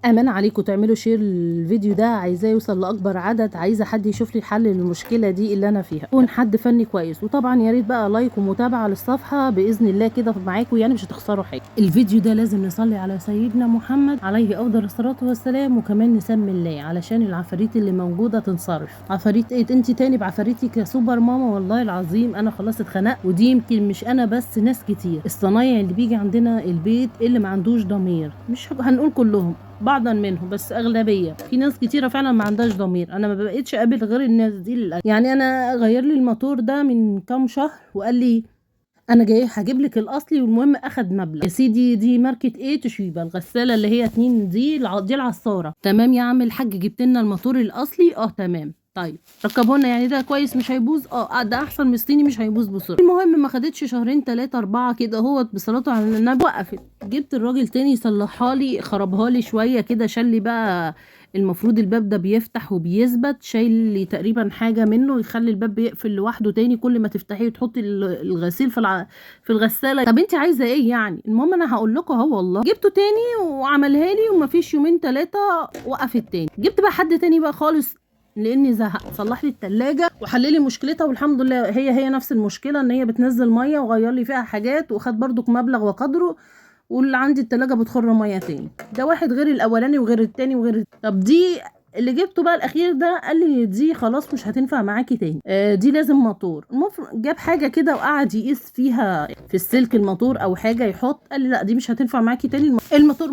امان عليكم تعملوا شير للفيديو ده، عايزاه يوصل لاكبر عدد، عايزه حد يشوف لي حل للمشكله دي اللي انا فيها، يكون حد فني كويس. وطبعا يا ريت بقى لايك ومتابعه للصفحه باذن الله كده معاكم، يعني مش هتخسروا حاجه. الفيديو ده لازم نصلي على سيدنا محمد عليه افضل الصلاه والسلام، وكمان نسمي الله علشان العفاريت اللي موجوده تنصرف. عفاريت ايه؟ انت تاني بعفاريتك يا سوبر ماما؟ والله العظيم انا خلاص اتخنقت، ودي يمكن مش انا بس، ناس كتير. الصنايعي اللي بيجي عندنا البيت اللي ما عندوش ضمير، مش هنقول كلهم، بعضا منهم بس اغلبيه. في ناس كتيره فعلا ما عندهاش ضمير، انا ما بقيتش اقابل غير الناس دي للأسف. يعني انا غير لي الموتور ده من كام شهر وقال لي انا جاي هجيب لك الاصلي، والمهم اخد مبلغ. يا سيدي دي ماركه ايه؟ توشيبا. الغساله اللي هي 2 دي العصاره. تمام يا عم الحاج، جبت لنا الموتور الاصلي؟ تمام. طيب ركبوا لنا، يعني ده كويس مش هيبوظ؟ ده احسن من الصيني مش هيبوظ بسرعه. المهم ما خدتش شهرين 3 4 كده اهوت بصلاته على النبي وقفت. جبت الراجل تاني يصلحها لي، خربها لي شويه كده، شال لي بقى المفروض الباب ده بيفتح وبيثبت، شايل لي تقريبا حاجه منه يخلي الباب بيقفل لوحده تاني، كل ما تفتحيه وتحطي الغسيل في الغساله. طب انت عايزه ايه يعني؟ المهم انا هقول لكم اهو، والله جبته تاني وعملها لي، ومفيش يومين 3 وقفت تاني. جبت بقى حد تاني بقى خالص لاني زهقت، صلح لي التلاجة وحل لي مشكلتها، والحمد لله هي نفس المشكله، ان هي بتنزل ميه، وغير لي فيها حاجات، وخد برضك مبلغ وقدره، واللي عندي التلاجة بتخر ميه تاني. ده واحد غير الاولاني وغير التاني طب دي اللي جبته بقى الاخير ده قال لي دي خلاص مش هتنفع معاكي تاني، دي لازم موتور. المفروض جاب حاجه كده وقعد يقيس فيها في السلك الموتور او حاجه يحط، قال لي لا دي مش هتنفع معاكي تاني، الموتور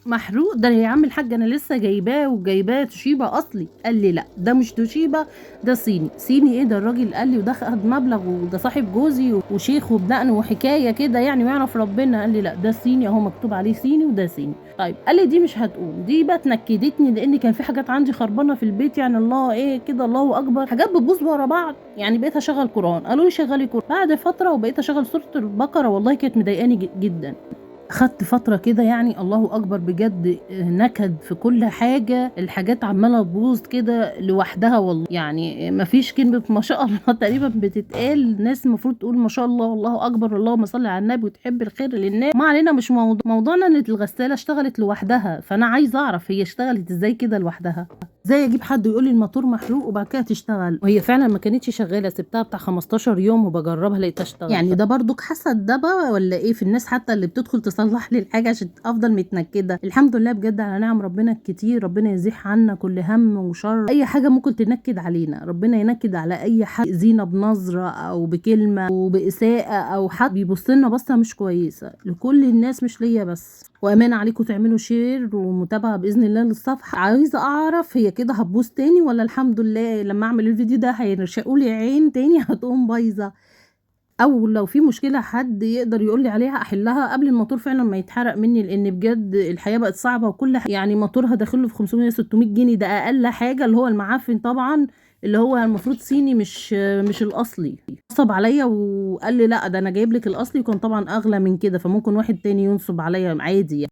محروق. ده يا عم الحاج انا لسه جايباه توشيبا اصلي. قال لي لا ده مش توشيبا، ده صيني ايه ده؟ الراجل قال لي وده خد مبلغ، وده صاحب جوزي وشيخ وبدقن وحكايه كده يعني ويعرف ربنا. قال لي لا ده صيني اهو، مكتوب عليه صيني وده صيني. طيب قال لي دي مش هتقوم. دي بقى اتنكدتني، لان كان في حاجات عندي خربانه في البيت، يعني الله ايه كده، الله اكبر، حاجات بتبوظ ورا بعض. يعني بقيت اشغل قران، قالوا لي شغلي قران بعد فتره، وبقيت اشغل سوره البقره، والله كانت مضايقاني جدا. خدت فترة كده يعني الله أكبر بجد، نكد في كل حاجة، الحاجات عمالة تبوظ كده لوحدها، والله يعني مفيش كلمة ما شاء الله تقريبا بتتقال. الناس المفروض تقول ما شاء الله والله أكبر اللهم صل على النبي وتحب الخير للناس. ما علينا، مش موضوعنا إن الغسالة اشتغلت لوحدها، فأنا عايزة أعرف هي اشتغلت إزاي كده لوحدها. ازاي اجيب حد يقول لي الموتور محروق وبعد كده تشتغل؟ وهي فعلا ما كانتش شغاله، سبتها بتاع 15 يوم وبجربها لقيتها اشتغل. يعني ده برضك حسد ده بقى ولا ايه في الناس حتى اللي بتدخل تصلح لي الحاجه عشان افضل متنكده؟ الحمد لله بجد على نعم ربنا الكتير، ربنا يزيح عنا كل هم وشر، اي حاجه ممكن تنكد علينا ربنا ينكد على اي حد يأذينا بنظره او بكلمه وباساءه، او حد بيبص لنا بصه مش كويسه، لكل الناس مش ليا بس. وامان عليكم تعملوا شير ومتابعه باذن الله للصفحه. عايزه اعرف هي كده هتبوظ تاني ولا الحمد لله لما اعمل الفيديو ده هيرشقوا لي عين تاني هتقوم بايظه؟ او لو في مشكله حد يقدر يقول لي عليها احلها قبل الموتور فعلا ما يتحرق مني، لان بجد الحياه بقت صعبه، وكل يعني موتورها داخله في 500 600 جنيه، ده اقل حاجه، اللي هو المعفن طبعا، اللي هو المفروض صيني مش الاصلي. نصب عليا وقال لي لا ده انا جايب لك الاصلي، وكان طبعا اغلى من كده، فممكن واحد تاني ينصب عليا عادي يعني.